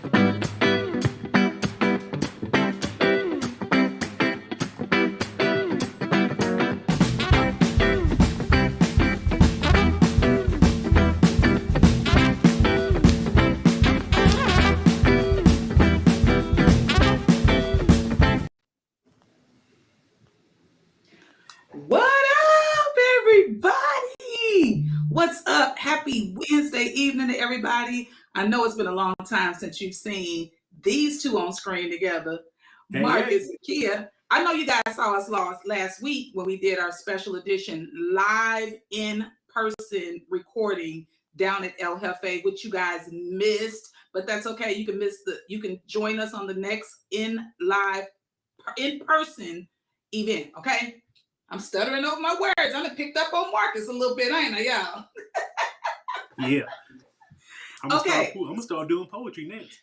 What up, everybody? What's up? Happy Wednesday evening to everybody. I know it's been a long time since you've seen these two on screen together, Marcus and Kia. I know you guys saw us last week when we did our special edition live in-person recording down at El Jefe, which you guys missed, but that's okay. You can join us on the next in-person event, okay? I'm stuttering over my words. I'm gonna picked up on Marcus a little bit, ain't I, y'all? Yeah. I'm gonna start doing poetry next.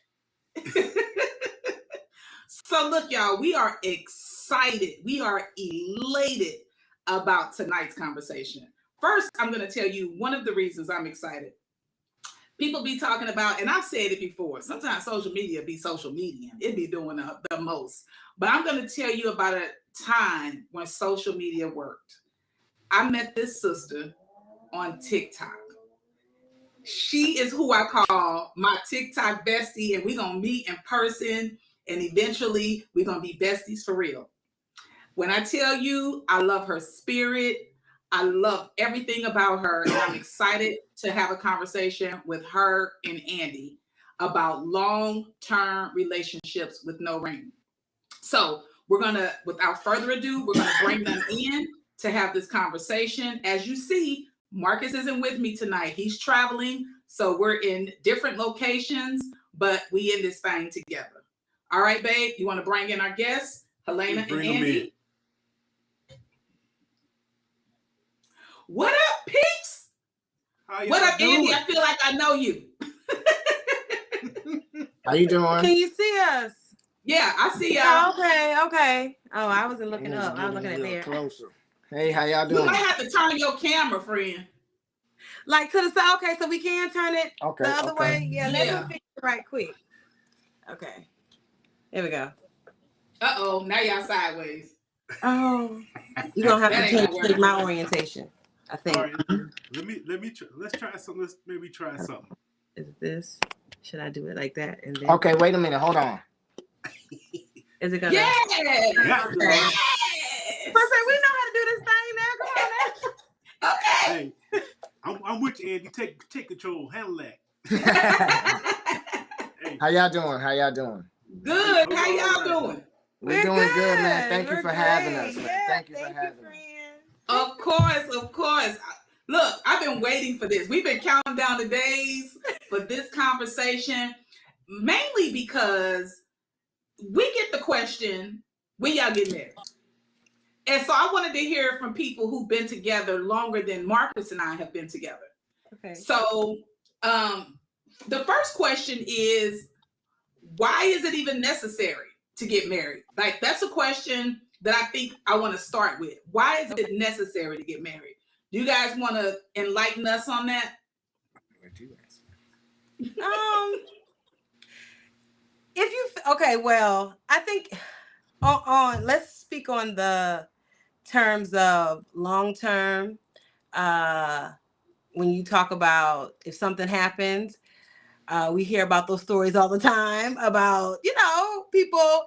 So look, y'all, we are excited. We are elated about tonight's conversation. First, I'm gonna tell you one of the reasons I'm excited. People be talking about, and I've said it before, sometimes social media be social media. It be doing the most. But I'm gonna tell you about a time when social media worked. I met this sister on TikTok. She is who I call my TikTok bestie, and we're gonna meet in person, and eventually we're gonna be besties for real. When I tell you I love her spirit, I love everything about her, and I'm excited to have a conversation with her and Andy about long-term relationships with no ring. So we're gonna, without further ado, we're gonna bring them in to have this conversation. As you see, Marcus isn't with me tonight. He's traveling, so we're in different locations, but we in this thing together. All right, babe, you want to bring in our guests, Helena and Andy? What up, peeps? What up, doing? Andy? I feel like I know you. How you doing? Can you see us? Yeah, I see y'all. Okay. Oh, I wasn't looking up. I was looking at there. Closer. Hey, how y'all doing? You might have to turn your camera, friend. Like to the side. Okay, so we can turn it the other way. Yeah, let me fix it right quick. Okay. There we go. Uh-oh, now y'all sideways. Oh, you're gonna have to take my orientation, I think. All right, let's try something. Let's maybe try something. Is this? Should I do it like that? And then... Okay, wait a minute. Hold on. Is it gonna? Yeah. First, we know how to do this thing now. Come on now. Okay. Hey, I'm with you, Andy. Take control. Handle that. Hey. How y'all doing? Good. How y'all doing? We're doing good, man. Thank you for having us, man. Yeah, thank you for having us. Of course. Look, I've been waiting for this. We've been counting down the days for this conversation, mainly because we get the question, when y'all get married? And so I wanted to hear from people who've been together longer than Marcus and I have been together. Okay. So the first question is, why is it even necessary to get married? Like, that's a question that I think I want to start with. Why is it necessary to get married? Do you guys want to enlighten us on that? Well, I think let's speak on the terms of long term. When you talk about if something happens, we hear about those stories all the time about, people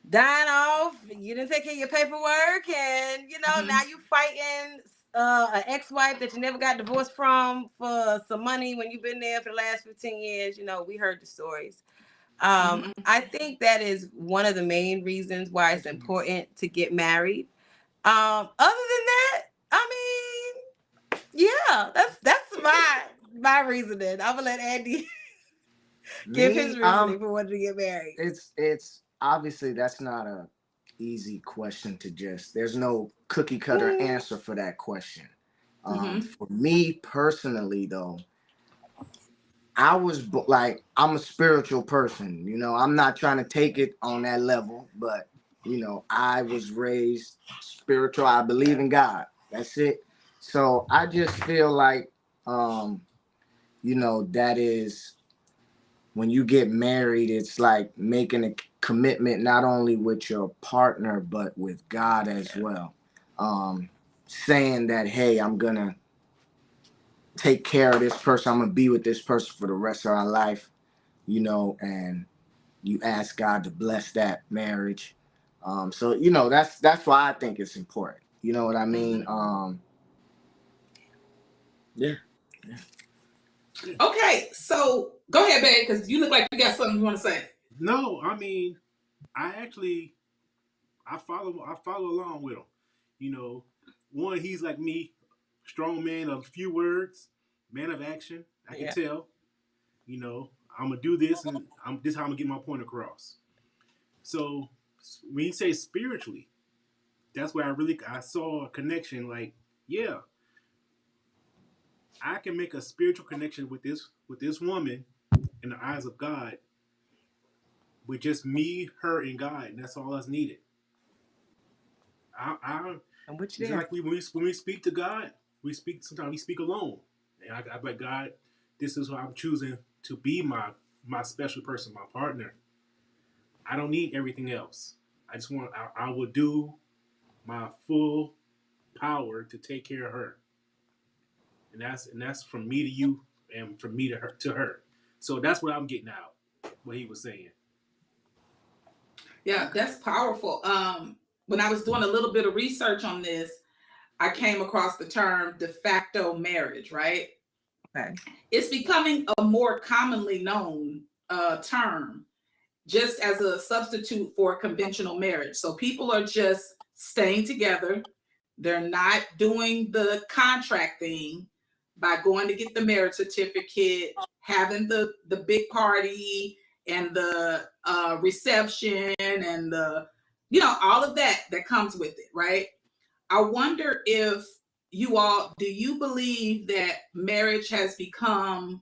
dying off. You didn't take care of your paperwork, and now you fighting an ex-wife that you never got divorced from for some money when you've been there for the last 15 years. We heard the stories. I think that is one of the main reasons why it's important to get married. Other than that, I mean, yeah, that's my reasoning. I'm gonna let Andy give his reasoning for wanting to get married. It's obviously that's not a easy question to just. There's no cookie cutter answer for that question. For me personally, though, I was I'm a spiritual person. I'm not trying to take it on that level, but I was raised spiritual. I believe in God. That's it. So I just feel like, that is when you get married, it's like making a commitment not only with your partner but with God as well. Saying that, hey, I'm gonna take care of this person. I'm gonna be with this person for the rest of our life, and you ask God to bless that marriage. So that's why I think it's important. You know what I mean? Yeah. Okay, so go ahead, babe, because you look like you got something you want to say. No, I mean, I follow along with him. You know, one, he's like me, strong man of few words, man of action. I can tell. You know, I'm gonna do this, and this is how I'm gonna get my point across. So when you say spiritually, that's where I saw a connection. Like, yeah, I can make a spiritual connection with this woman in the eyes of God with just me, her, and God, and that's all that's needed. I And what you It's there? like when we speak to God, sometimes we speak alone. And I like, God, this is who I'm choosing to be my special person, my partner. I don't need everything else. I will do my full power to take care of her. And that's from me to you and from me to her. So that's what I'm getting out, what he was saying. Yeah, that's powerful. When I was doing a little bit of research on this, I came across the term de facto marriage, right? Okay. It's becoming a more commonly known term just as a substitute for conventional marriage. So people are just staying together. They're not doing the contract thing by going to get the marriage certificate, having the big party and the reception and the all of that comes with it, right? I wonder if do you believe that marriage has become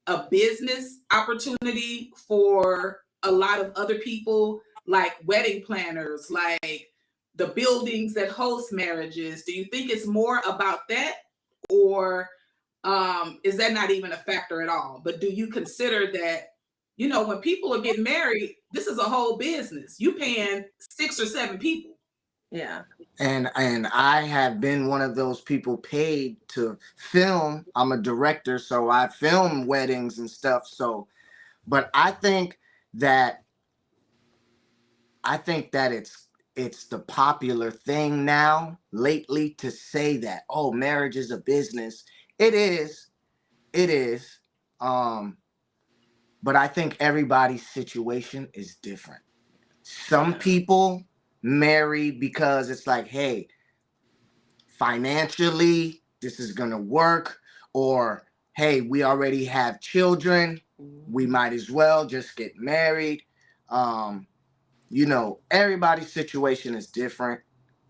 a business opportunity for a lot of other people, like wedding planners, like the buildings that host marriages? Do you think it's more about that, or is that not even a factor at all? But do you consider that, when people are getting married, this is a whole business? You paying 6 or 7 people. Yeah. And I have been one of those people paid to film. I'm a director, so I film weddings and stuff. So, but that I think that it's the popular thing now lately to say that, oh, marriage is a business. It is. It is. But I think everybody's situation is different. Some Yeah. people marry because it's like, hey, financially, this is going to work, or hey, we already have children. We might as well just get married. Um, Everybody's situation is different.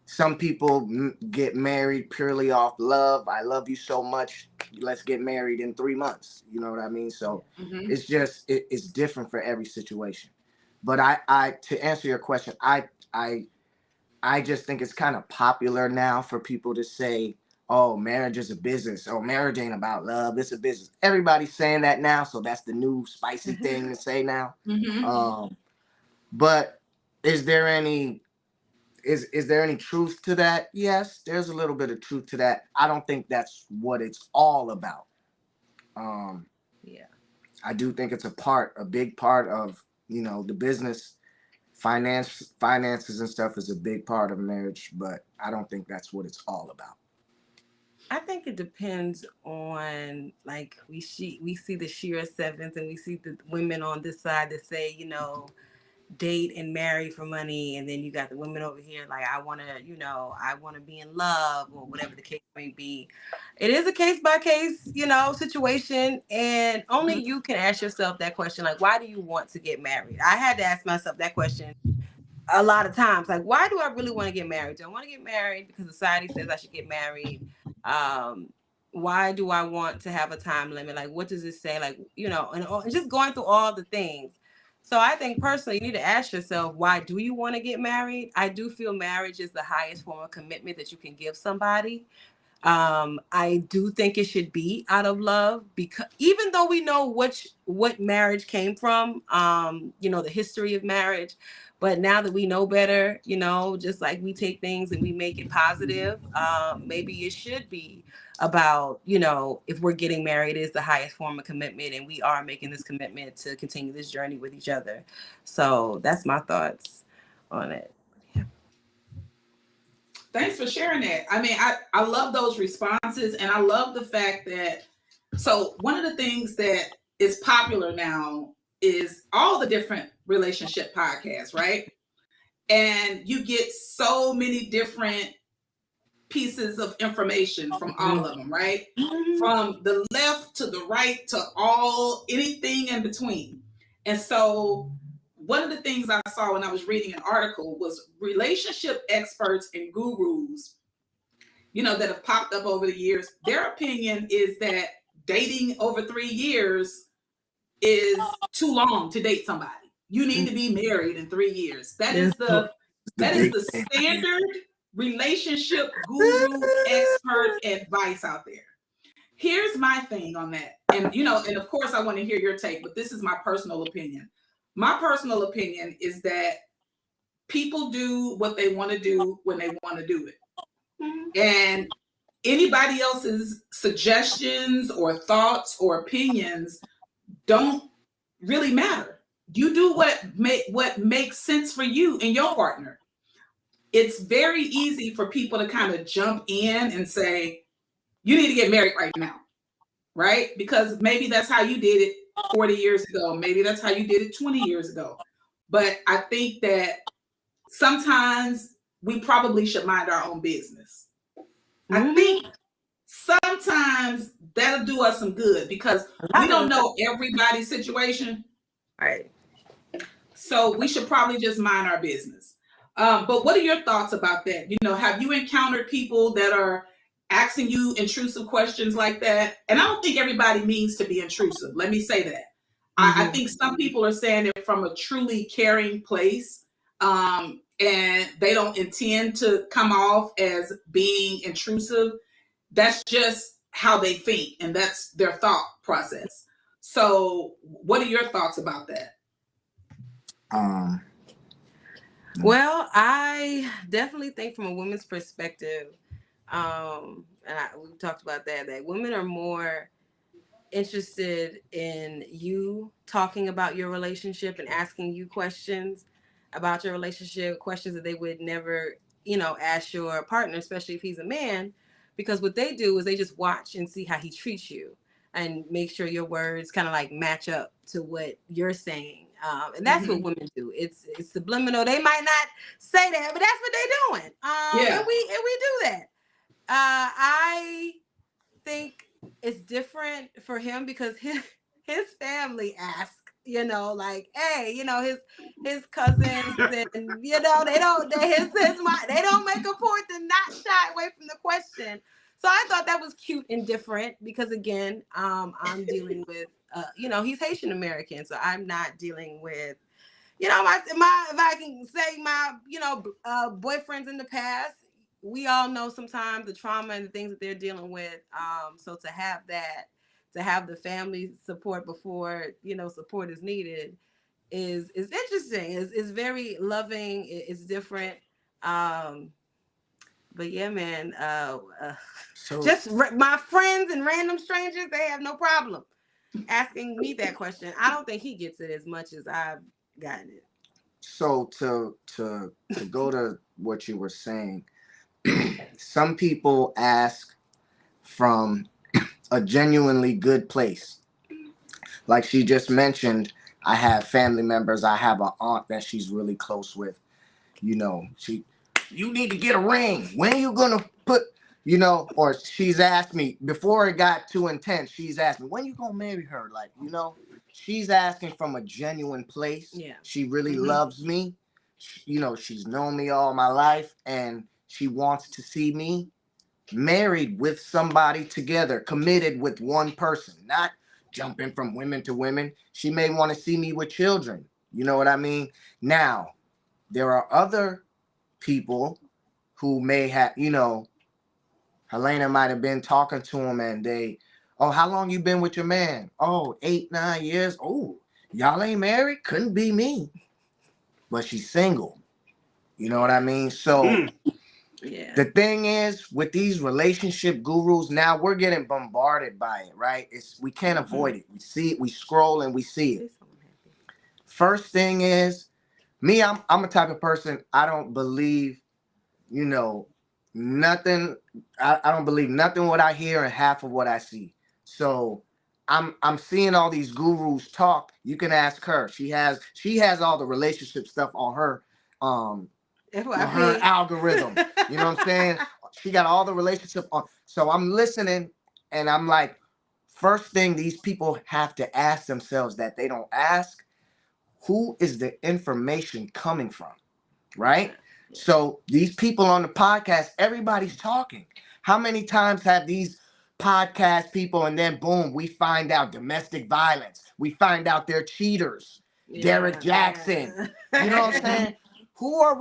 Some people get married purely off love. I love you so much. Let's get married in 3 months. You know what I mean? So Mhm. it's just it's different for every situation. But I to answer your question, I I just think it's kind of popular now for people to say, "Oh, marriage is a business. Oh, marriage ain't about love. It's a business." Everybody's saying that now, so that's the new spicy thing to say now. Mhm. But is there any is there any truth to that? Yes, there's a little bit of truth to that. I don't think that's what it's all about. Um, Yeah. I do think it's a big part of the business. Finances and stuff is a big part of marriage, but I don't think that's what it's all about. I think it depends on, like, we see the sheer sevens, and we see the women on this side that say, date and marry for money, and then you got the women over here like, I want to be in love, or whatever the case may be. It is a case by case, situation, and only you can ask yourself that question, like, why do you want to get married? I had to ask myself that question a lot of times, like, why do I really want to get married? Do I want to get married because society says I should get married? um why do I want to have a time limit? Like, what does it say? Like, and just going through all the things. So I think personally, you need to ask yourself, why do you want to get married? I do feel marriage is the highest form of commitment that you can give somebody. I do think it should be out of love, because even though we know what marriage came from, the history of marriage, but now that we know better, just like we take things and we make it positive, maybe it should be about, if we're getting married, is the highest form of commitment, and we are making this commitment to continue this journey with each other. So that's my thoughts on it. Thanks for sharing that. I mean, I love those responses, and I love the fact that, so one of the things that is popular now is all the different relationship podcasts, right? And you get so many different pieces of information from all of them, right? From the left to the right to anything in between. And so one of the things I saw when I was reading an article was relationship experts and gurus, that have popped up over the years. Their opinion is that dating over 3 years is too long to date somebody. You need to be married in 3 years. That is the standard relationship guru expert advice out there. Here's my thing on that. And and of course I want to hear your take, but this is my personal opinion. My personal opinion is that people do what they want to do when they want to do it. And anybody else's suggestions or thoughts or opinions don't really matter. You do what makes sense for you and your partner. It's very easy for people to kind of jump in and say, you need to get married right now, right? Because maybe that's how you did it 40 years ago. Maybe that's how you did it 20 years ago. But I think that sometimes we probably should mind our own business. I think sometimes that'll do us some good, because we don't know everybody's situation. Right. So we should probably just mind our business. But what are your thoughts about that? Have you encountered people that are asking you intrusive questions like that? And I don't think everybody means to be intrusive. Let me say that. I think some people are saying it from a truly caring place, and they don't intend to come off as being intrusive. That's just how they think, and that's their thought process. So what are your thoughts about that? Well, I definitely think from a woman's perspective, and we talked about that women are more interested in you talking about your relationship and asking you questions about your relationship, questions that they would never, ask your partner, especially if he's a man, because what they do is they just watch and see how he treats you and make sure your words kind of like match up to what you're saying. And that's what women do. It's subliminal. They might not say that, but that's what they're doing. And we do that. I think it's different for him because his family ask, like, hey, his cousins, and they don't make a point to not shy away from the question. So I thought that was cute and different because, again, I'm dealing with, he's Haitian American, so I'm not dealing with, if I can say my, boyfriends in the past. We all know sometimes the trauma and the things that they're dealing with. So to have that, to have the family support before, support is needed is interesting. It's very loving. It's different. But yeah, man, just my friends and random strangers, they have no problem asking me that question. I don't think he gets it as much as I've gotten it. So to go to what you were saying, some people ask from a genuinely good place. Like she just mentioned, I have family members. I have an aunt that she's really close with. You need to get a ring. When are you gonna put, or she's asked me before it got too intense. She's asked me, when you gonna marry her? Like, she's asking from a genuine place. Yeah. She really loves me. She's known me all my life, and she wants to see me married with somebody together, committed with one person, not jumping from women to women. She may want to see me with children. You know what I mean? Now, there are other people who may have, Helena might have been talking to him and they, oh, how long you been with your man? Oh, 8, 9 years. Oh, y'all ain't married? Couldn't be me. But she's single. You know what I mean? So Yeah. the thing is, with these relationship gurus, now we're getting bombarded by it, right? We can't avoid it. We see it, we scroll and we see it. First thing is, me, I'm a type of person, I don't believe, you know, nothing. I don't believe nothing what I hear and half of what I see. So I'm seeing all these gurus talk. You can ask her. She has all the relationship stuff on her algorithm. You know what I'm saying? She got all the relationship on. So I'm listening and I'm like, first thing these people have to ask themselves that they don't ask, who is the information coming from? Right? Yeah. So these people on the podcast, everybody's talking. How many times have these podcast people and then boom, we find out domestic violence. We find out they're cheaters. Yeah, Derek Jackson. Yeah. You know what I'm saying? Who are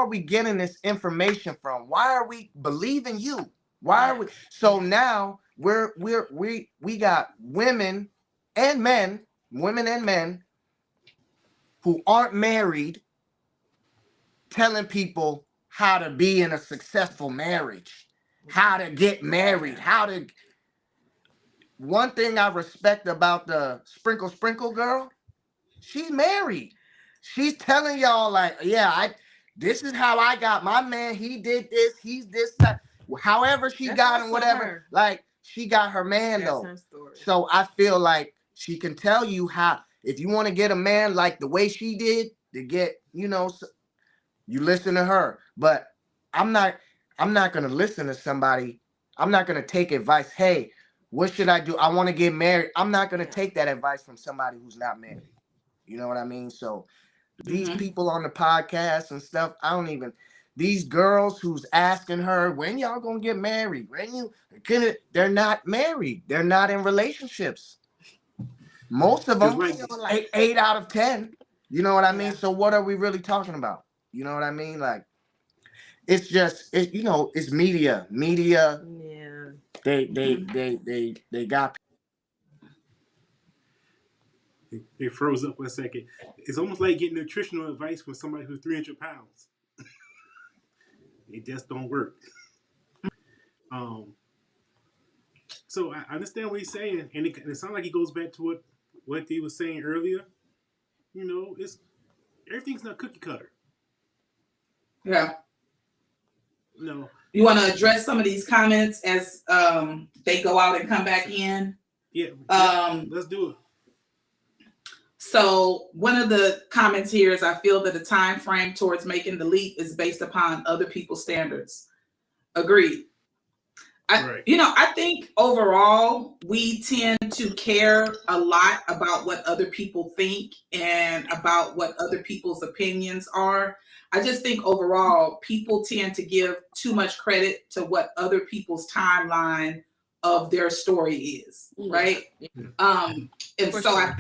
we getting this information from? Why are we believing you? Why are we? So now we got women and men who aren't married telling people how to be in a successful marriage, how to get married, how to. One thing I respect about the sprinkle girl, she's married. She's telling y'all like, yeah, this is how I got my man. He did this. He's this. That. However she got him, whatever. Her. Like she got her man though. Her story. So I feel like she can tell you how. If you want to get a man like the way she did to get, you listen to her. But I'm not gonna listen to somebody. I'm not gonna take advice. Hey, what should I do? I want to get married. I'm not gonna take that advice from somebody who's not married. You know what I mean? So these people on the podcast and stuff, these girls who's asking her, when y'all gonna get married? They're not married. They're not in relationships. Most of them, like 8 out of 10. You know what I mean? So what are we really talking about? You know what I mean? Like, it's just, it's media. Media. Yeah. They got. They froze up for a second. It's almost like getting nutritional advice from somebody who's 300 pounds. It just don't work. So I understand what he's saying, and it sounds like he goes back to what he was saying earlier. Everything's not cookie cutter. Yeah. No. You want to address some of these comments as they go out and come back in? Yeah. Let's do it. So one of the comments here is, I feel that the time frame towards making the leap is based upon other people's standards. Agreed. I think overall we tend to care a lot about what other people think and about what other people's opinions are. I just think overall people tend to give too much credit to what other people's timeline of their story is, right? And for so sure.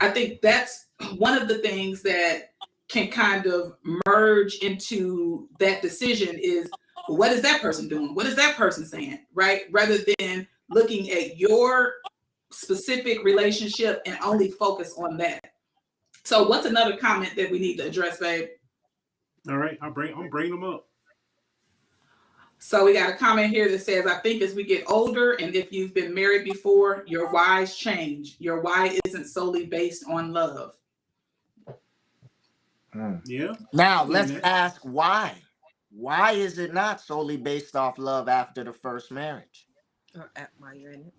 I think that's one of the things that can kind of merge into that decision is, what is that person doing? What is that person saying? Right? Rather than looking at your specific relationship and only focus on that. So what's another comment that we need to address, babe? All right, I'm bringing them up. So we got a comment here that says, I think as we get older and if you've been married before, your whys change. Your why isn't solely based on love. Yeah. Now let's ask why. Why is it not solely based off love after the first marriage? While you're in it.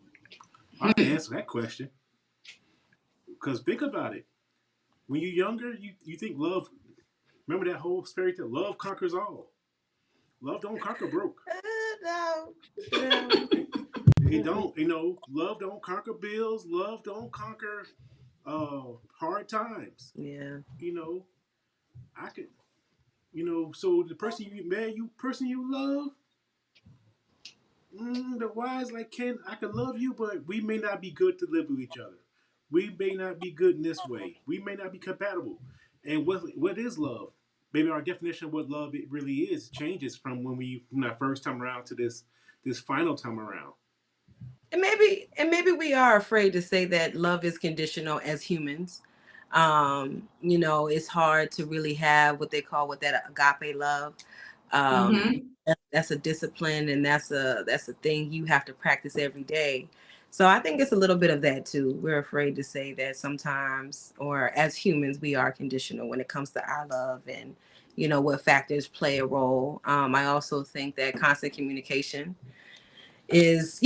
I can answer that question. Because think about it. When you're younger, you think love, remember that whole fairy tale, love conquers all. Love don't conquer broke. No. It don't, love don't conquer bills. Love don't conquer hard times. Yeah. I could, so the person you love, the wise like I can love you, but we may not be good to live with each other. We may not be good in this way. We may not be compatible. And what is love? Maybe our definition of what love it really is changes from when I first come around to this this final time around. And maybe we are afraid to say that love is conditional as humans. It's hard to really have what they call with that agape love. That's a discipline, and that's a thing you have to practice every day. So I think it's a little bit of that too. We're afraid to say that sometimes, or as humans, we are conditional when it comes to our love, and what factors play a role. I also think that constant communication is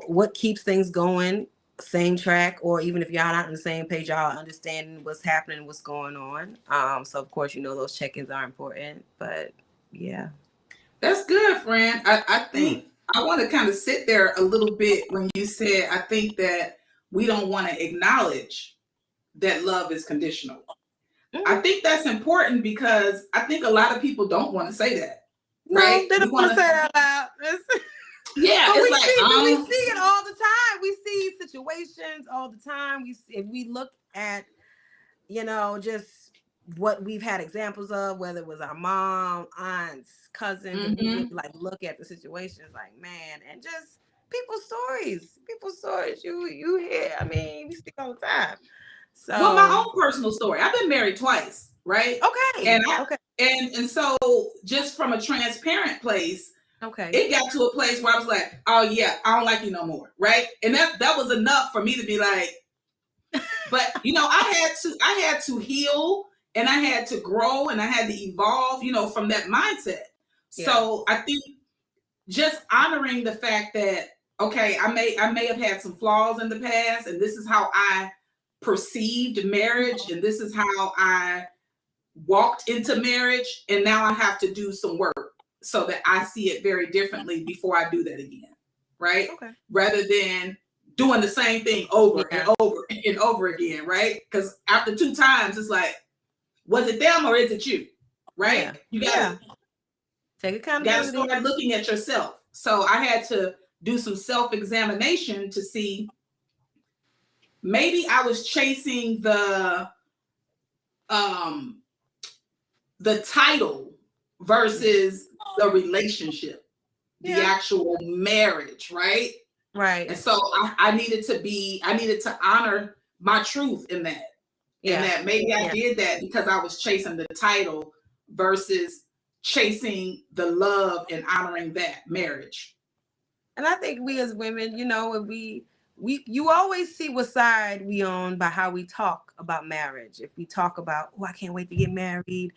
what keeps things going, same track, or even if y'all not on the same page, y'all understanding what's happening, what's going on. So of course those check-ins are important, but yeah. That's good, friend. I think I want to kind of sit there a little bit when you said I think that we don't want to acknowledge that love is conditional. I think that's important because I think a lot of people don't want to say that. Right? No, they don't want to say that out loud. Yeah, but we see it all the time. We see situations all the time. If we look at, just what we've had examples of, whether it was our mom, aunts, cousins, and we really look at the situations man, and just people's stories. You hear. I mean, we see all the time. So, well, my own personal story. I've been married twice, right? Okay. And so just from a transparent place. Okay. It got to a place where I was like, oh yeah, I don't like you no more. Right. And that was enough for me to be like, but I had to heal, and I had to grow, and I had to evolve, from that mindset. Yeah. So I think just honoring the fact that, okay, I may have had some flaws in the past, and this is how I perceived marriage, and this is how I walked into marriage, and now I have to do some work so that I see it very differently before I do that again, right? Okay. Rather than doing the same thing over and over and over again, right? Because after 2 times, it's like, was it them or is it you, right? Yeah. You gotta take accountability. You gotta start looking at yourself. So I had to do some self-examination to see maybe I was chasing the title versus the relationship, the actual marriage, right? Right. And so I needed to honor my truth in that. Yeah. And that maybe I did that because I was chasing the title versus chasing the love and honoring that marriage. And I think we as women, you always see what side we on by how we talk about marriage. If we talk about, I can't wait to get married.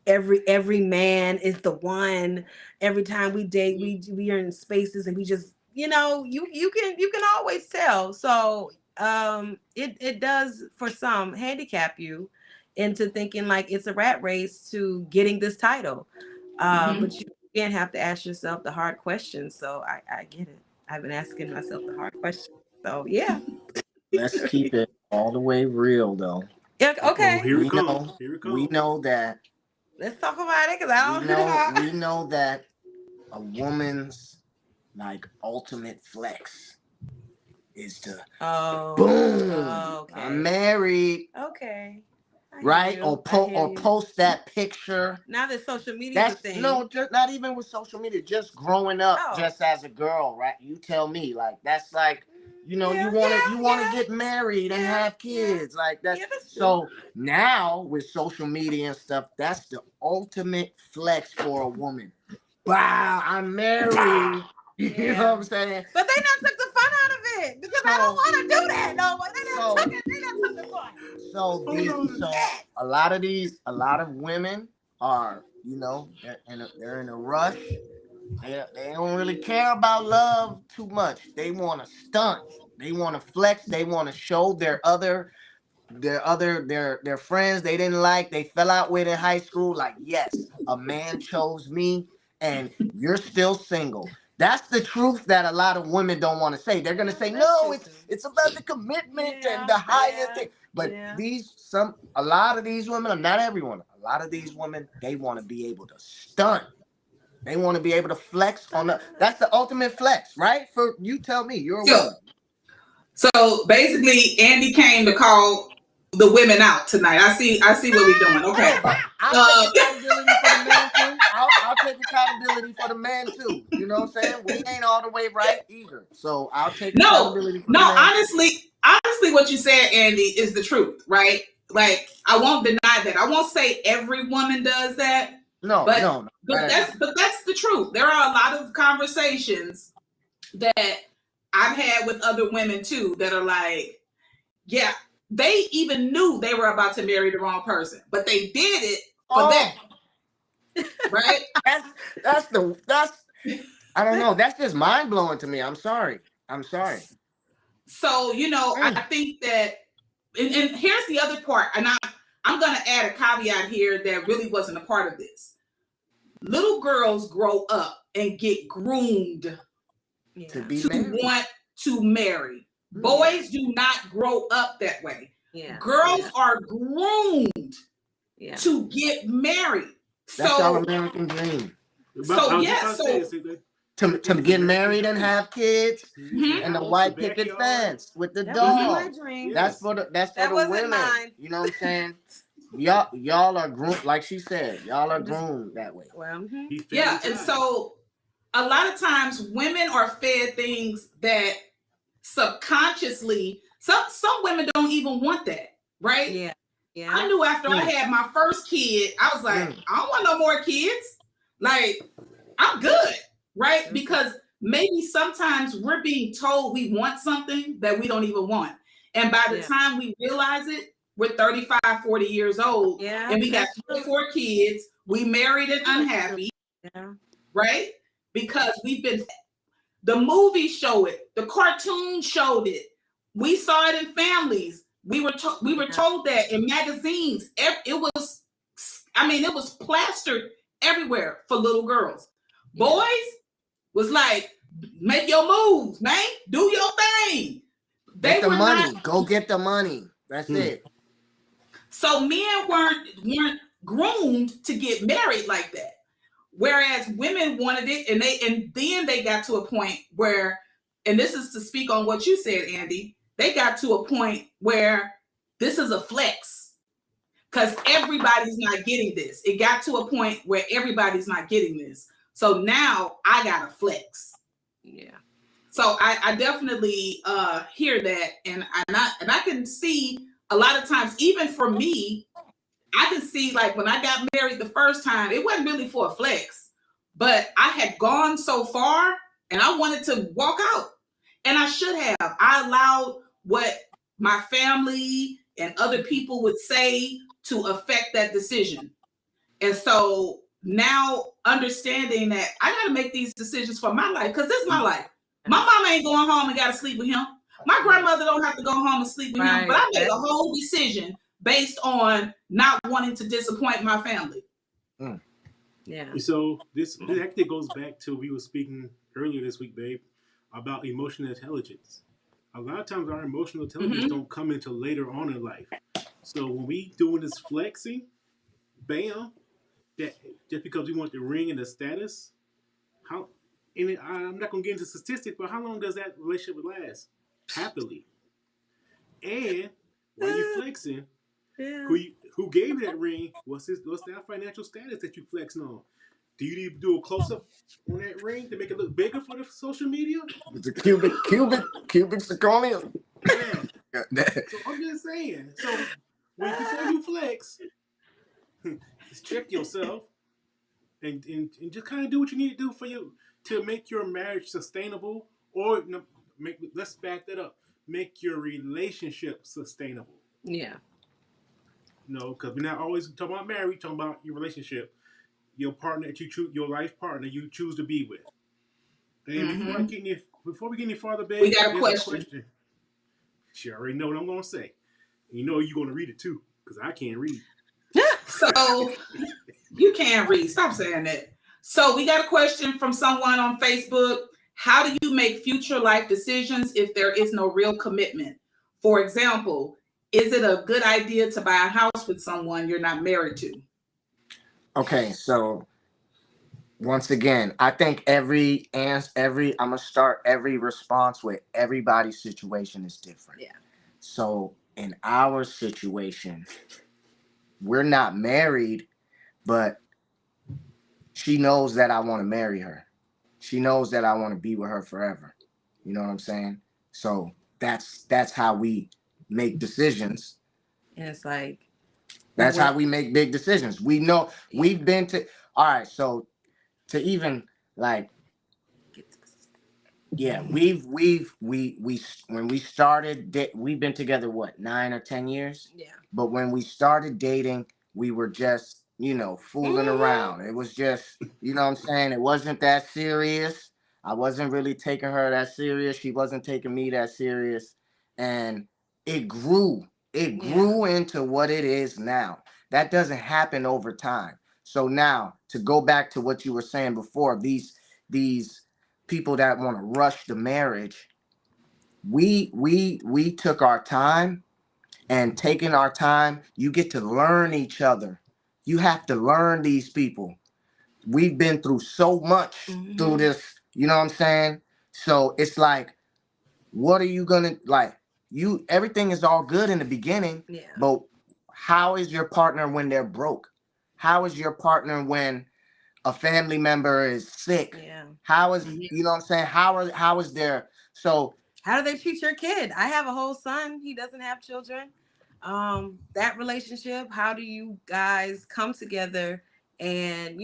Every man is the one. Every time we date, we are in spaces and we just, you can always tell. So it does for some handicap you into thinking like it's a rat race to getting this title. But you again have to ask yourself the hard questions. So I get it. I've been asking myself the hard question. So yeah. Let's keep it all the way real though. Yeah, okay. Here we come. We know that. Let's talk about it because I don't know. We know that a woman's ultimate flex is to boom. Okay. I'm married. Okay. Right? Or post that picture. Now that social media is a thing. No, just not even with social media, just growing up just as a girl, right? You tell me, that's you want to get married and have kids. That's so now with social media and stuff, that's the ultimate flex for a woman. Wow, I'm married. You know what I'm saying? But they not took the fun out of it because I don't want to do that no more. They not took the fun. So a lot of women are, they're in a rush. They don't really care about love too much. They want to stunt. They want to flex. They want to show their friends they didn't like, they fell out with in high school. Yes, a man chose me and you're still single. That's the truth that a lot of women don't want to say. They're going to say, no, it's about the commitment and the higher thing. But a lot of these women, not everyone, a lot of these women, they want to be able to stunt. They want to be able to flex that's the ultimate flex, right? You tell me, you're a woman. So basically, Andy came to call the women out tonight. I see what we're doing. Okay. Hey, but I'll take accountability for the man too. I'll take accountability for the man too. You know what I'm saying? We ain't all the way right either. So I'll take accountability for the man. Honestly, what you said, Andy, is the truth, right? Like, I won't deny that. I won't say every woman does that. No. But that's the truth. There are a lot of conversations that I've had with other women too that are like, yeah, they even knew they were about to marry the wrong person, but they did it for that. Right? That's I don't know. That's just mind blowing to me. I'm sorry. So, I think that, and here's the other part, and I'm going to add a caveat here that really wasn't a part of this. Little girls grow up and get groomed to want to marry. Boys do not grow up that way. Girls are groomed to get married. That's our American dream. To get married and have kids, and the white picket fence with the dog. That's for the women. Mine. You know what I'm saying? Y'all are groomed, like she said. Y'all are groomed that way. Well, and so a lot of times women are fed things that subconsciously, some women don't even want that, right? Yeah. I knew after I had my first kid, I was like, I don't want no more kids. Like, I'm good, right? Because maybe sometimes we're being told we want something that we don't even want. And by the time we realize it, we're 35, 40 years old, and we got 3 or 4 kids. We married and unhappy, right? Because the movies show it, the cartoons showed it. We saw it in families. We were told that in magazines. It was plastered everywhere for little girls. Boys was like, make your moves, man. Do your thing. Go get the money. That's it. So men weren't groomed to get married like that. Whereas women wanted it, and then they got to a point where, and this is to speak on what you said, Andy, they got to a point where this is a flex because everybody's not getting this. It got to a point where everybody's not getting this. So now I got to flex. Yeah. So I definitely hear that, and I can see a lot of times, even for me, I can see, like, when I got married the first time, it wasn't really for a flex, but I had gone so far and I wanted to walk out, and I should have. I allowed what my family and other people would say to affect that decision. And so now understanding that I got to make these decisions for my life, because this is my life. My mama ain't going home and got to sleep with him. My grandmother don't have to go home and sleep with him, but I made a whole decision based on not wanting to disappoint my family. Yeah. So this actually goes back to we were speaking earlier this week, babe, about emotional intelligence. A lot of times our emotional intelligence don't come until later on in life. So when we doing this flexing, bam, that just because we want the ring and the status, I'm not gonna get into statistics, but how long does that relationship last? Happily. And while you flexing, who gave you that ring? What's that financial status that you flexing on? Do you need to do a close up on that ring to make it look bigger for the social media? It's a cubic zirconium. Yeah. So I'm just saying. So before you flex, just check yourself and just kind of do what you need to do to make your marriage sustainable, or let's back that up. Make your relationship sustainable. Yeah. No, because we're not always talking about marriage, we're talking about your relationship, your partner that you choose, your life partner you choose to be with. And before we get any farther, babe, we got a question. She already know what I'm going to say. And you know you're going to read it too, because I can't read. So you can't read. Stop saying that. So we got a question from someone on Facebook. How do you make future life decisions if there is no real commitment? For example, is it a good idea to buy a house with someone you're not married to? Okay, so once again, I think every response with everybody's situation is different. Yeah. So in our situation, we're not married, but she knows that I want to marry her. She knows that I want to be with her forever. You know what I'm saying? So that's how we make decisions. And it's like, That's how we make big decisions. We know we've been to, all right, so to even like, yeah, we when we started, we've been together what, 9 or 10 years? Yeah. But when we started dating, we were just, fooling around. It was just, you know what I'm saying? It wasn't that serious. I wasn't really taking her that serious. She wasn't taking me that serious. And it grew. It grew into what it is now. That doesn't happen over time. So now, to go back to what you were saying before, these people that want to rush the marriage, we took our time, and taking our time, you get to learn each other. You have to learn these people. We've been through so much through this, you know what I'm saying? So it's like, what are you gonna like? Everything is all good in the beginning, but how is your partner when they're broke? How is your partner when a family member is sick? How is, you know what I'm saying? How is their, so how do they treat your kid? I have a whole son. He doesn't have children. That relationship, how do you guys come together and,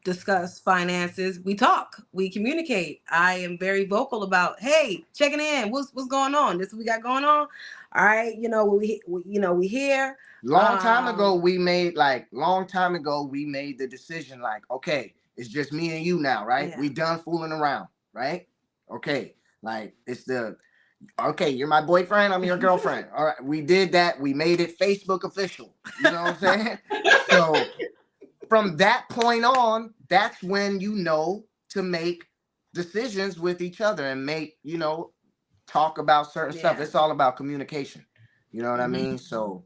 discuss finances? We talk, we communicate. I am very vocal about, hey, checking in. What's going on? This is what we got going on. All right. We hear. Long time ago, we made the decision, like, okay, it's just me and you now, right? Yeah. We done fooling around, right? Okay. Like, okay, you're my boyfriend, I'm your girlfriend. All right, we did that. We made it Facebook official. You know what I'm saying? So from that point on, that's when to make decisions with each other and talk about certain stuff. It's all about communication. You know what I mean? So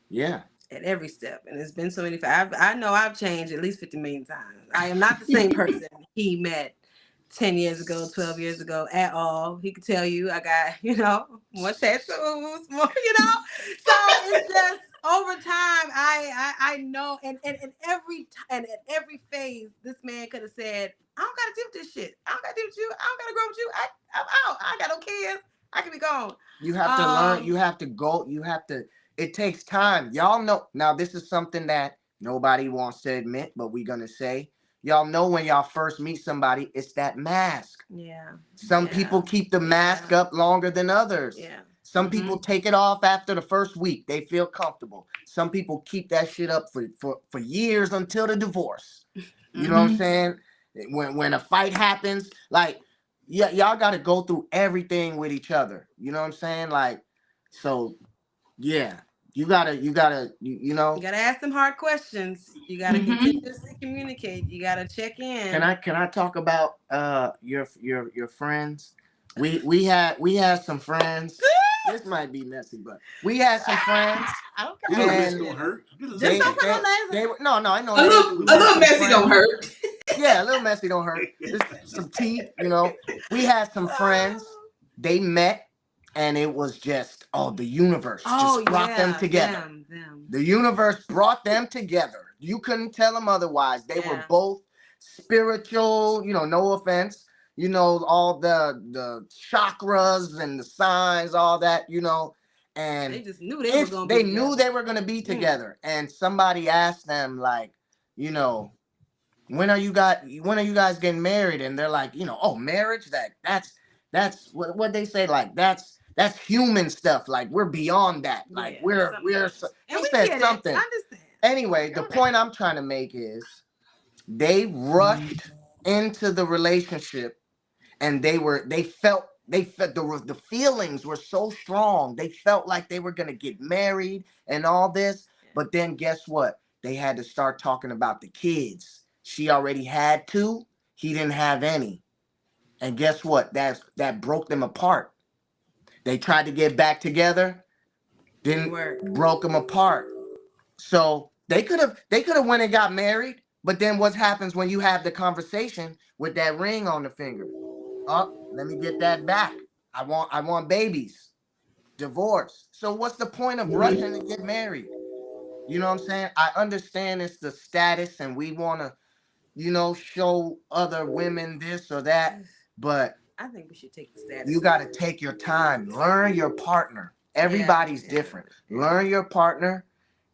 yeah. At every step. And it's been so many. I know I've changed at least 50 million times. I am not the same person he met 10 years ago, 12 years ago at all. He could tell you I got, more tattoos, more, So it's just over time, I know, and at every phase, this man could have said, I don't gotta deal with this shit. I don't gotta deal with you. I don't gotta grow with you. I'm out. I got no kids. I can be gone. You have to learn. You have to go. It takes time. Y'all know. Now, this is something that nobody wants to admit, but we're going to say. Y'all know when y'all first meet somebody, it's that mask. Yeah. Some people keep the mask up longer than others. Yeah. Some people take it off after the first week. They feel comfortable. Some people keep that shit up for years until the divorce. You know what I'm saying? When a fight happens, like, yeah, y'all got to go through everything with each other. You know what I'm saying? Like, so, yeah. You gotta ask them hard questions. You gotta continuously communicate. You gotta check in. Can I talk about your friends? We had some friends. This might be messy, but we had some friends. It's gonna hurt. No, I know. A little messy don't hurt. Yeah, a little messy don't hurt. Just some tea, We had some friends. They met. And it was just, the universe just brought them together. Them. The universe brought them together. You couldn't tell them otherwise. They were both spiritual, no offense, all the chakras and the signs, all that, and they just knew they were going to be together. And somebody asked them, like, when are you guys getting married? And they're like, marriage, that's what they say, like, that's human stuff. Like, we're beyond that. Like, they said something. Anyway, the point I'm trying to make is they rushed into the relationship, and they felt the feelings were so strong. They felt like they were going to get married and all this. But then guess what? They had to start talking about the kids. She already had 2. He didn't have any. And guess what? That broke them apart. They tried to get back together, broke them apart. So they could have went and got married, but then what happens when you have the conversation with that ring on the finger? Oh, let me get that back. I want babies. Divorce. So what's the point of rushing to get married? You know what I'm saying? I understand it's the status and we want to, show other women this or that, but I think we should take the status. you got to take your time, learn your partner. Everybody's different. Learn your partner,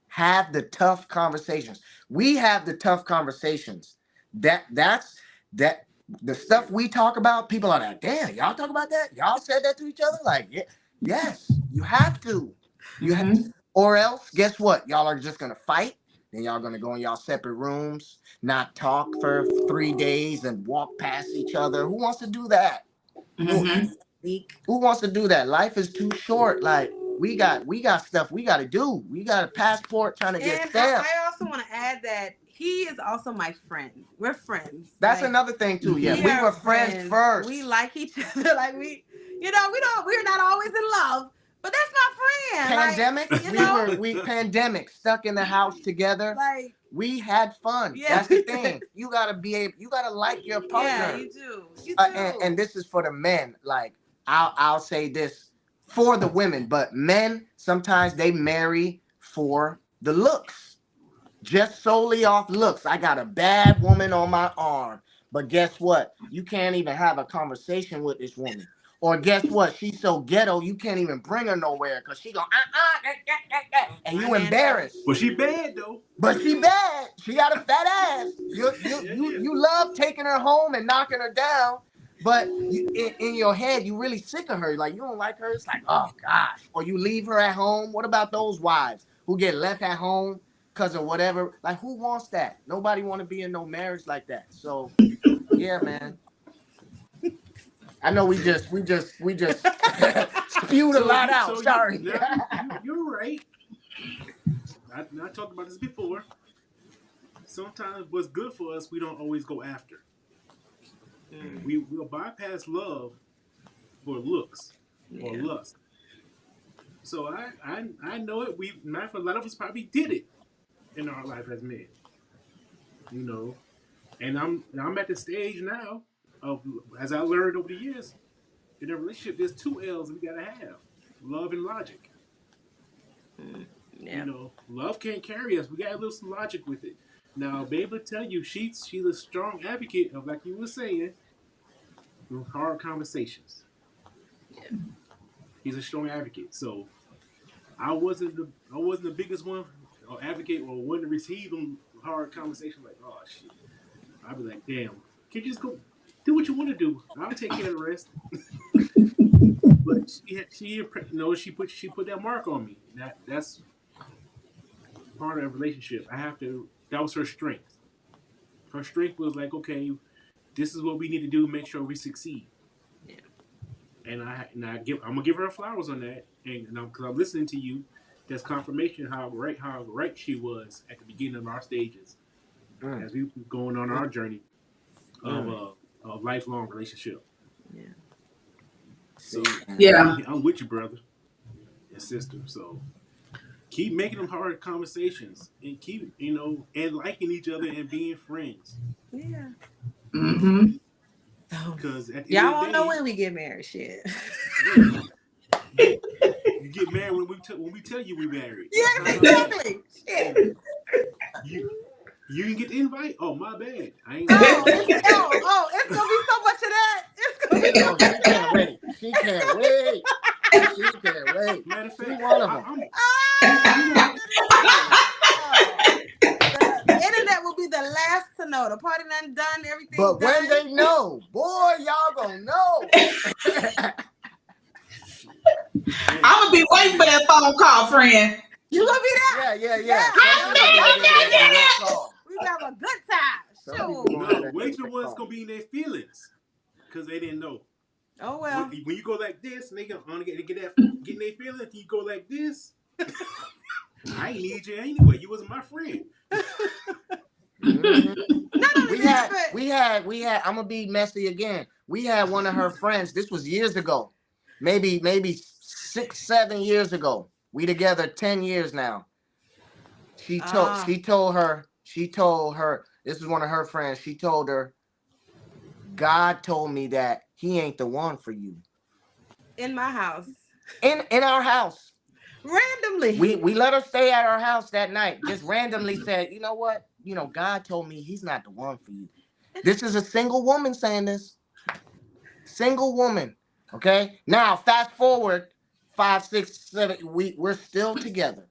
have the tough conversations. We have the tough conversations. That's the stuff we talk about. People are like, damn, y'all talk about that? Y'all said that to each other? Like, yeah, yes, you have to. Or else, guess what? Y'all are just gonna fight. Then y'all gonna go in y'all separate rooms, not talk for 3 days, and walk past each other. Who wants to do that? Who wants to do that? Life is too short. Like we got stuff we got to do. We got a passport trying to get stamped. I also want to add that he is also my friend. We're friends. That's another thing too. Yeah, we were friends first. We like each other. Like we're not always in love, but that's my friend. Pandemic, we pandemic stuck in the house together. Like we had fun. Yeah. That's the thing. You gotta like your partner. Yeah, you do. And this is for the men. Like I'll say this for the women, but men sometimes they marry for the looks, just solely off looks. I got a bad woman on my arm, but guess what? You can't even have a conversation with this woman. Or guess what? She's so ghetto, you can't even bring her nowhere because she go, and you embarrassed. Well, she bad though. But she bad. She got a fat ass. You love taking her home and knocking her down, but in your head, you really sick of her. Like, you don't like her. It's like, oh, gosh. Or you leave her at home. What about those wives who get left at home because of whatever? Like, who wants that? Nobody want to be in no marriage like that. So, yeah, man. I know we just spewed a lot out. Sorry. You're right. I talked about this before. Sometimes what's good for us, we don't always go after. We'll bypass love for looks or lust. So I know it. A lot of us probably did it in our life as men. And I'm at the stage now of, as I learned over the years, in a relationship, there's 2 L's we gotta have: love and logic. Love can't carry us. We gotta lose some logic with it. Now, babe will tell you she's a strong advocate of, like you were saying, hard conversations. Yeah. He's a strong advocate. So I wasn't the biggest one or advocate or one to receive them hard conversations. Like, oh shit. I'd be like, damn, can you just go do what you want to do? I'll take care of the rest. But she put that mark on me. That's part of a relationship. That was her strength. Her strength was like, okay, this is what we need to do to make sure we succeed. Yeah. And I'm gonna give her flowers on that. And because I'm listening to you, that's confirmation how right she was at the beginning of our stages, as we were going on our journey of a lifelong relationship. Yeah. So yeah, I'm with you, brother and sister. So keep making them hard conversations and keep, and liking each other and being friends. Yeah. Because y'all won't know when we get married, shit. You get married when we tell you we married. Yeah, exactly. Shit. You didn't get the invite? Oh, my bad. I ain't. It's gonna be so much of that. It's gonna be. She can't wait. She can't wait. Matter of fact, one of them. The internet will be the last to know. The party done everything. But when they know, boy, y'all gonna know. I'm gonna be waiting for that phone call, friend. You gonna be there? Yeah. We have a good time. Sure. No, wait till one's gonna be in their feelings because they didn't know. Oh well. When you go like this, and they gonna get in their feelings. You go like this. I ain't need you anyway. You wasn't my friend. We had. I'm gonna be messy again. We had one of her friends. This was years ago, maybe 6-7 years ago. We together 10 years now. She told her. This is one of her friends. She told her, God told me that he ain't the one for you. In my house. In our house. Randomly. We let her stay at our house that night. Just randomly said, you know what? God told me he's not the one for you. This is a single woman saying this. Single woman. Okay. Now fast forward 5, 6, 7. We're still together,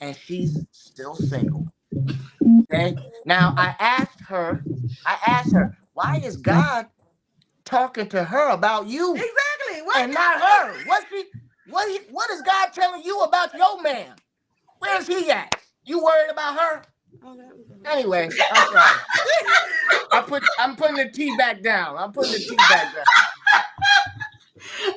and she's still single. Okay. Now I asked her, why is God talking to her about you Exactly. What and not her? What is God telling you about your man? Where's he at? You worried about her? Anyway, I'm sorry. I'm putting the tea back down.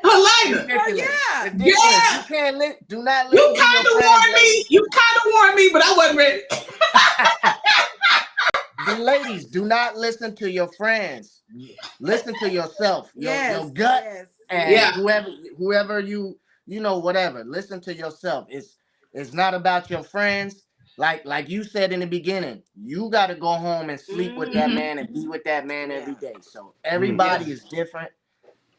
Helena. Ridiculous. Yeah. Ridiculous. Yeah. You can't do not You listen to your kind of friends. warned me. You kind of warned me, but I wasn't ready. The ladies, do not listen to your friends. Listen to yourself, your gut, and whoever you whatever. Listen to yourself. It's not about your friends. Like you said in the beginning, you got to go home and sleep with that man and be with that man every day. So everybody is different.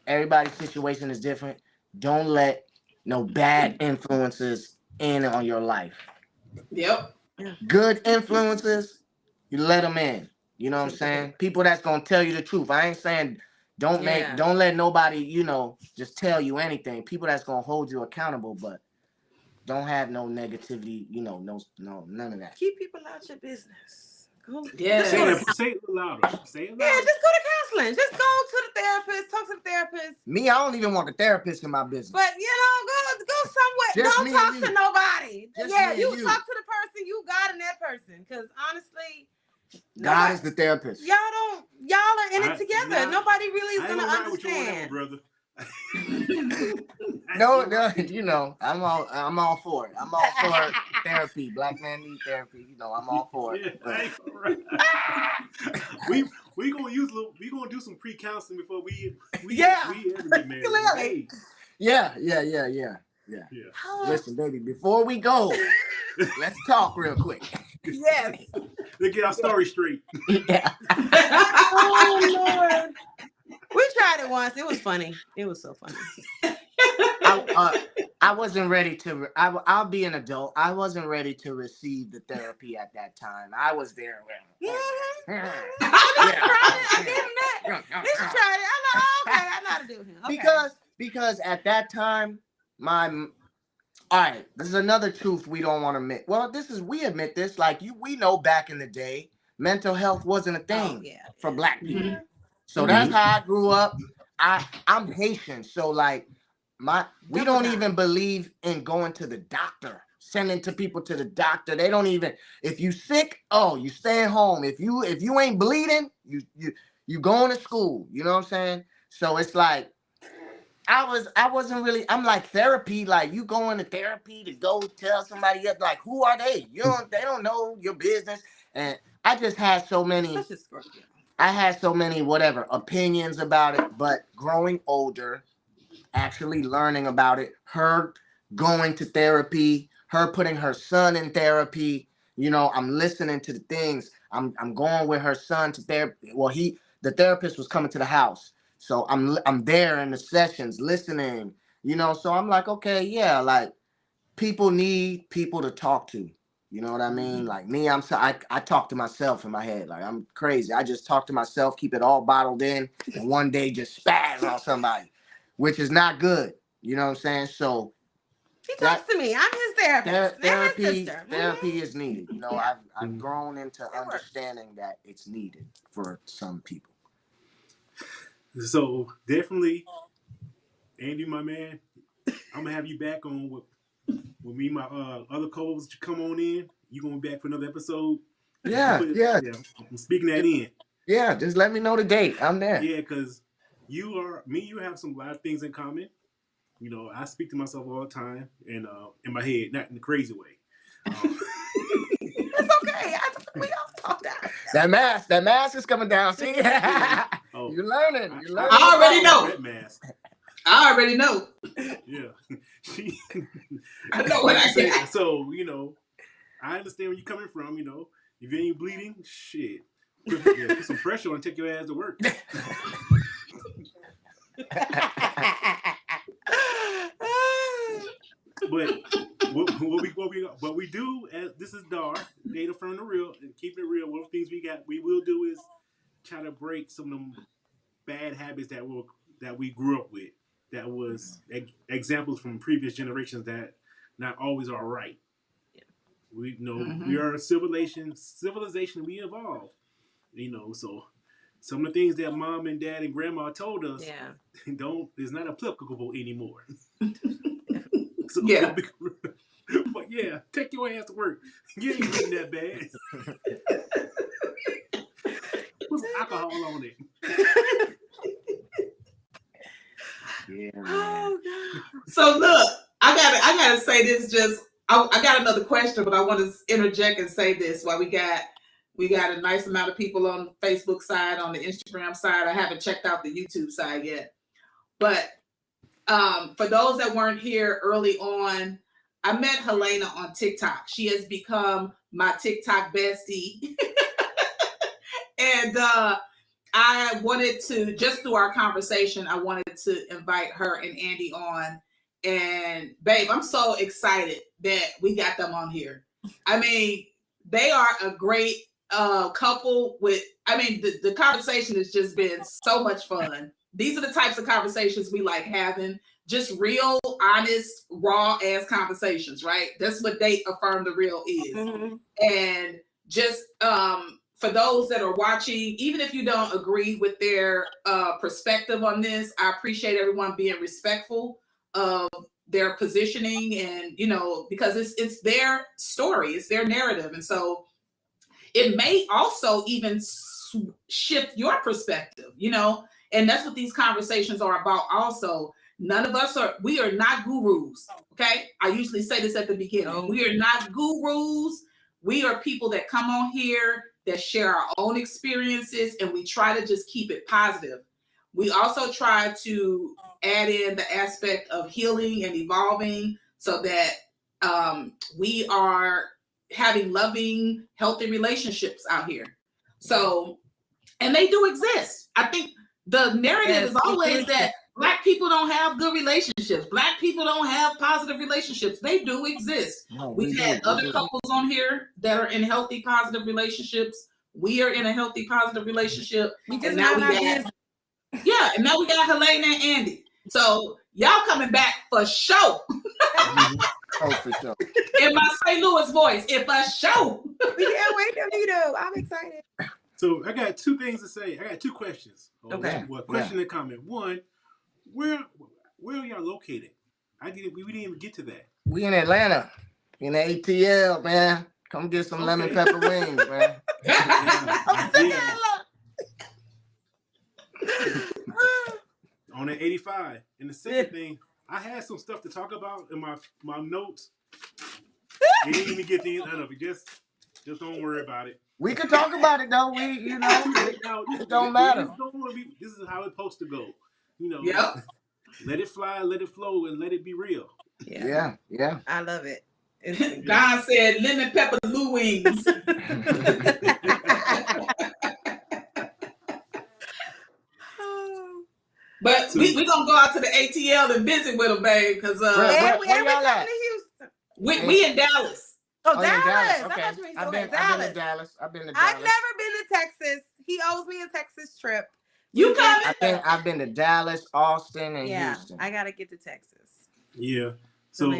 Everybody's situation is different. Don't let no bad influences in on your life. Yep. Good influences, you let them in. You know what I'm saying? People that's gonna tell you the truth. I ain't saying don't let nobody, just tell you anything. People that's gonna hold you accountable, but don't have no negativity, no, none of that. Keep people out your business. Yeah. Say it louder. Say it louder. Yeah, just go to counseling. Just go to the therapist. Talk to the therapist. Me, I don't even want the therapist in my business. But go somewhere. Just don't talk to nobody. Just you talk to the person you got in that person. Because honestly, God is the therapist. Y'all are in it together. Nobody really is gonna understand. Brother. No, I'm all for it. I'm all for therapy. Black man need therapy. I'm all for it. We gonna do some pre-counseling before we ever get married. Clearly. Yeah. Listen, baby, before we go, let's talk real quick. Yes. Let's get our story straight. Yeah. Oh Lord. We tried it once. It was funny. It was so funny. I wasn't ready to. I'll be an adult. I wasn't ready to receive the therapy at that time. I was there. I gave him that. He tried it. I'm like, okay, I know how to do him. Okay. Because at that time, all right, this is another truth we don't want to admit. Well, we admit this. Like we know back in the day, mental health wasn't a thing for Black people. Mm-hmm. So that's how I grew up. I'm Haitian, so like we don't even believe in going to the doctor, sending people to the doctor. They don't even. If you sick, you staying home. If you ain't bleeding, you going to school. You know what I'm saying? So it's like I wasn't really. I'm like therapy. Like you going to therapy to go tell somebody else. Like who are they? They don't know your business. And I just had so many. I had so many opinions about it, but growing older, actually learning about it, her going to therapy, her putting her son in therapy, I'm listening to the things. I'm going with her son to therapy. Well, the therapist was coming to the house. So I'm there in the sessions listening, so I'm like, okay, yeah, like people need people to talk to. You know what I mean? Like me, I talk to myself in my head. Like I'm crazy. I just talk to myself, keep it all bottled in, and one day just spaz on somebody, which is not good. You know what I'm saying? So he talks to me. I'm his therapist. Therapy is needed. I've grown into understanding that it's needed for some people. So definitely, Andy, my man, I'm gonna have you back on with me, my other co-hosts come on in. You gonna be back for another episode? Yeah. I'm speaking that in. Yeah, just let me know the date. I'm there. Yeah, because you have a lot of things in common. I speak to myself all the time, and in my head, not in a crazy way. It's okay. We all talk down. That mask is coming down. See, you're learning. I already know. That mask. I already know. Yeah. I know what I said. So, I understand where you're coming from, If you ain't bleeding, shit. Put some pressure on, take your ass to work. But what we do, as this is DAR, data from the real, and keep it real. One of the things we will do is try to break some of them bad habits that we grew up with. That was examples from previous generations that not always are right. Yeah. We we are a civilization. We evolve. So some of the things that mom and dad and grandma told us is not applicable anymore. So, yeah. But yeah, take your ass to work. You ain't getting that bad. Put some alcohol on it. Yeah. Oh God. So look, I gotta say this. I got another question, but I want to interject and say this while we got a nice amount of people on the Facebook side, on the Instagram side. I haven't checked out the YouTube side yet, but for those that weren't here early on, I met Helena on TikTok. She has become my TikTok bestie. And I wanted to, just through our conversation, I wanted to invite her and Andy on. And babe, I'm so excited that we got them on here. I mean, they are a great couple the conversation has just been so much fun. These are the types of conversations we like having, just real, honest, raw ass conversations, right? That's what Date Affirm the Real is. Mm-hmm. And just for those that are watching, even if you don't agree with their perspective on this, I appreciate everyone being respectful of their positioning, and because it's their story, it's their narrative, and so it may also even shift your perspective, and that's what these conversations are about. Also, none of us we are not gurus. Okay, I usually say this at the beginning. No. We are not gurus. We are people that come on here that share our own experiences, and we try to just keep it positive. We also try to add in the aspect of healing and evolving so that we are having loving, healthy relationships out here. So, and they do exist. I think the narrative is always that Black people don't have good relationships. Black people don't have positive relationships. They do exist. No, We've had other couples on here that are in healthy, positive relationships. We are in a healthy, positive relationship. And now we got Helena and Andy. So y'all coming back for show. Oh, for sure. In my St. Louis voice, if a show. We can't wait to meet them. I'm excited. So I got two things to say. I got two questions. Okay. Well, question and comment. One, where are y'all located? We didn't even get to that. We in Atlanta, in the ATL, man. Come get some lemon pepper wings, man. On the 85. And the second thing, I had some stuff to talk about in my notes. We didn't even get to none of it. Just don't worry about it. We can talk about it though. It don't matter. This is how it's supposed to go. Yep. Let it fly, let it flow, and let it be real. Yeah. I love it. Don said lemon pepper Lou wings. But we're going to go out to the ATL and visit with them, babe, because where y'all at? We in Dallas. Oh, Dallas. Okay. I've been to Dallas. I've never been to Texas. He owes me a Texas trip. You coming? I've been to Dallas, Austin, and Houston. I got to get to Texas. Yeah. So,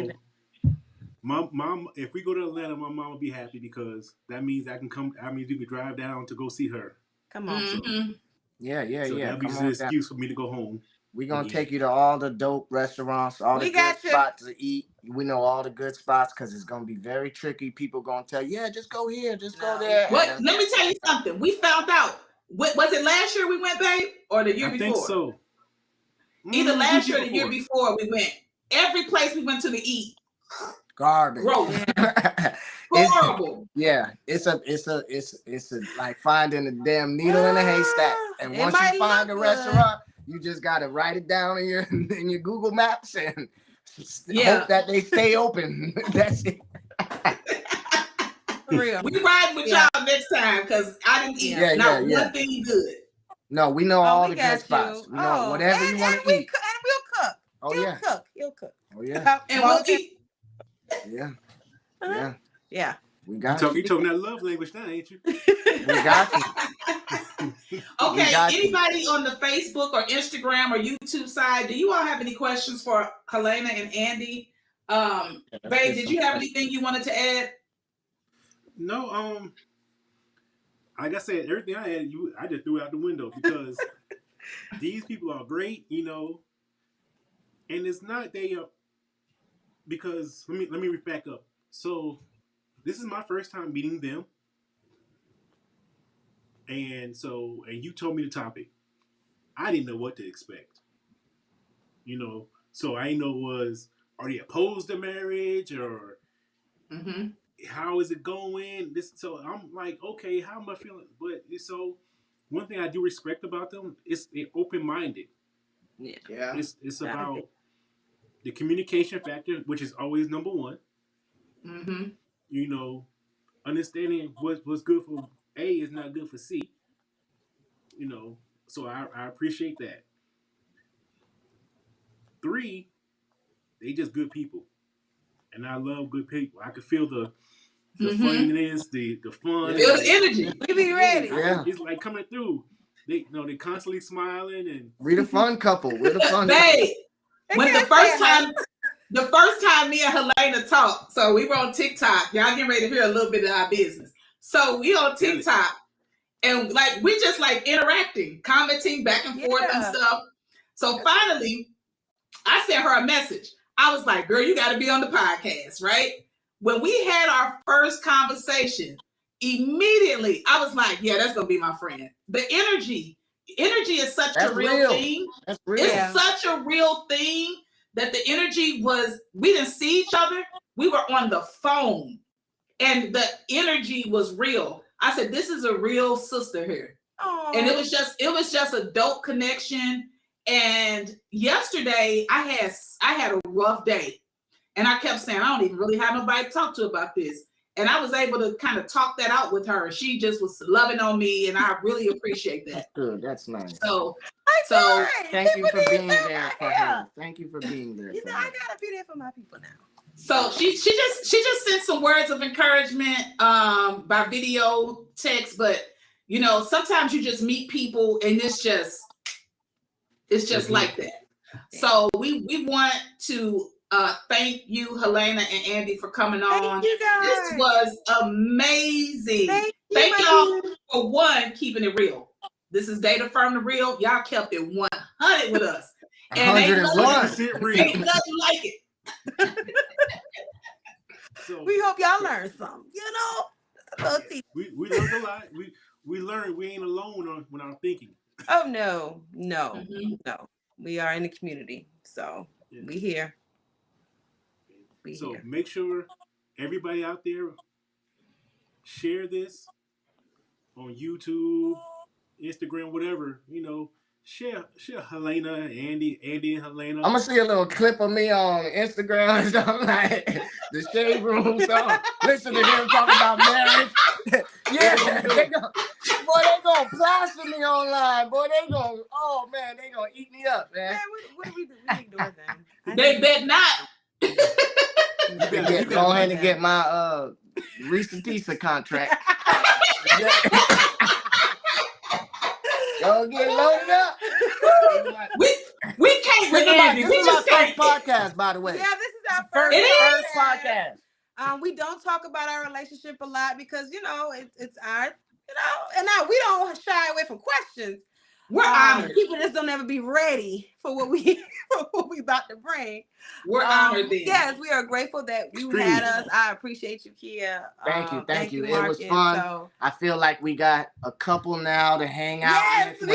mom, if we go to Atlanta, my mom will be happy because that means I can come. I mean, you can drive down to go see her. Come on. Mm-hmm. Yeah. So that'll be an excuse for me to go home. We're going to take you to all the dope restaurants, all the good spots to eat. We know all the good spots because it's going to be very tricky. People going to tell you, just go here, just go there. Let me tell you something. We found out. Was it last year we went, babe? Or the year before? I think so. Either last year or the year before we went. Every place we went to eat. Garbage. Gross. Horrible. It's like finding a damn needle in a haystack. And once you find a restaurant, you just gotta write it down in your Google Maps and hope that they stay open. That's it. For real. We riding with y'all next time because I didn't eat one thing good. No, we know all the good spots. We know whatever you want to eat. And we'll cook. Oh, He'll cook. Oh, yeah. And we'll eat. Yeah. Uh-huh. Yeah. We got you. You talking that love language now, ain't you? We got you. Okay, got you. anybody on the Facebook or Instagram or YouTube side, do you all have any questions for Helena and Andy? Babe, did you have anything you wanted to add? No, like I said, everything I had, I just threw out the window because these people are great, you know, and it's not because let me back up. So this is my first time meeting them, and you told me the topic. I didn't know what to expect, you know. So I didn't know are they opposed to marriage or how is it going? So I'm like, okay, how am I feeling? But so one thing I do respect about them is they're open minded. Yeah. It's about the communication factor, which is always number one. You know, understanding what's good for A is not good for C. You know, so I appreciate that. 3, they just good people, and I love good people. I can feel the funniness, the fun. Feel the energy. We be ready. Yeah. It's like coming through. They they're constantly smiling and We the fun couple. We're the fun Babe, couple. when the first time me and Helena talked, so we were on TikTok. Y'all getting ready to hear a little bit of our business. So we on TikTok and like we just like interacting, commenting back and forth and stuff. So finally, I sent her a message. I was like, girl, you got to be on the podcast, right? When we had our first conversation, immediately I was like, yeah, that's going to be my friend. The energy is such a real thing. That's real. It's such a real thing that the energy we didn't see each other. We were on the phone and the energy was real. I said, this is a real sister here. Aww. And it was just a dope connection. And yesterday I had a rough day and I kept saying, I don't even really have nobody to talk to about this. And I was able to kind of talk that out with her. She just was loving on me and I really appreciate that. That's good. That's nice. So thank you for being there for her. Thank you for being there. You know, I gotta be there for my people now. So she just sent some words of encouragement by video text, but you know, sometimes you just meet people and it's just like that. So we want to thank you, Helena and Andy, for coming on. Thank you guys. This was amazing. Thank y'all for keeping it real. This is Data Firm the Real. Y'all kept it 100 with us. And ain't nothing like it. So, we hope y'all learned something. You know, we learned a lot. We learned we ain't alone when I'm thinking. Oh no. We are in the community, so we here. Make sure everybody out there share this on YouTube, Instagram, whatever. You know, share Helena, Andy and Helena. I'm gonna see a little clip of me on Instagram and stuff like the shade room. So listen to him talk about marriage. They gonna plaster me online. Boy, they gonna eat me up, man. What do we do? We ignore them. They bet not. Go ahead and get my Risa Tisa contract. Go get loaded up. We can't with Andy. This is our first podcast, by the way. Yeah, this is our first podcast. We don't talk about our relationship a lot because it's our and now we don't shy away from questions. We're honored. People just don't ever be ready for what we about to bring. We're honored. Yes, we are grateful that you had us. I appreciate you, Kia. Thank you. It was fun. So, I feel like we got a couple now to hang out with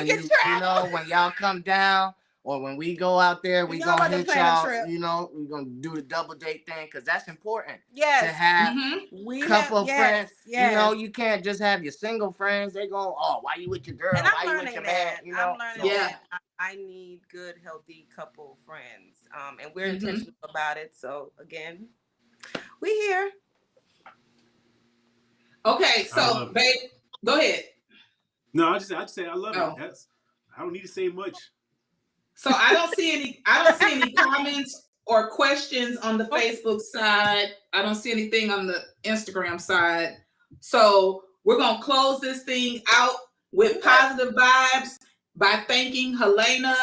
when y'all come down. Or when we go out there, we gonna hit y'all. We're gonna do the double date thing because that's important. Yes. To have a couple of friends. Yes. You can't just have your single friends. They go, why you with your girl? And why you with your man? I'm learning that I need good, healthy couple friends. And we're intentional about it. So again, we here. Okay, so babe, go ahead. No, I just say I love it. I don't need to say much. So I don't see any comments or questions on the Facebook side. I don't see anything on the Instagram side. So we're going to close this thing out with positive vibes by thanking Helena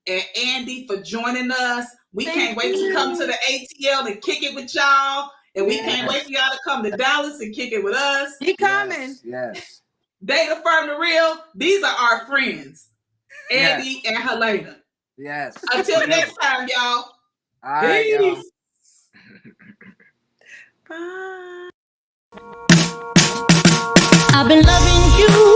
and Andy for joining us. We can't wait to come to the ATL and kick it with y'all. And we can't wait for y'all to come to Dallas and kick it with us. He coming. Yes. Data Firm the Real. These are our friends, Andy and Helena. Yes. Until next time, y'all. All right, y'all. Bye. I've been loving you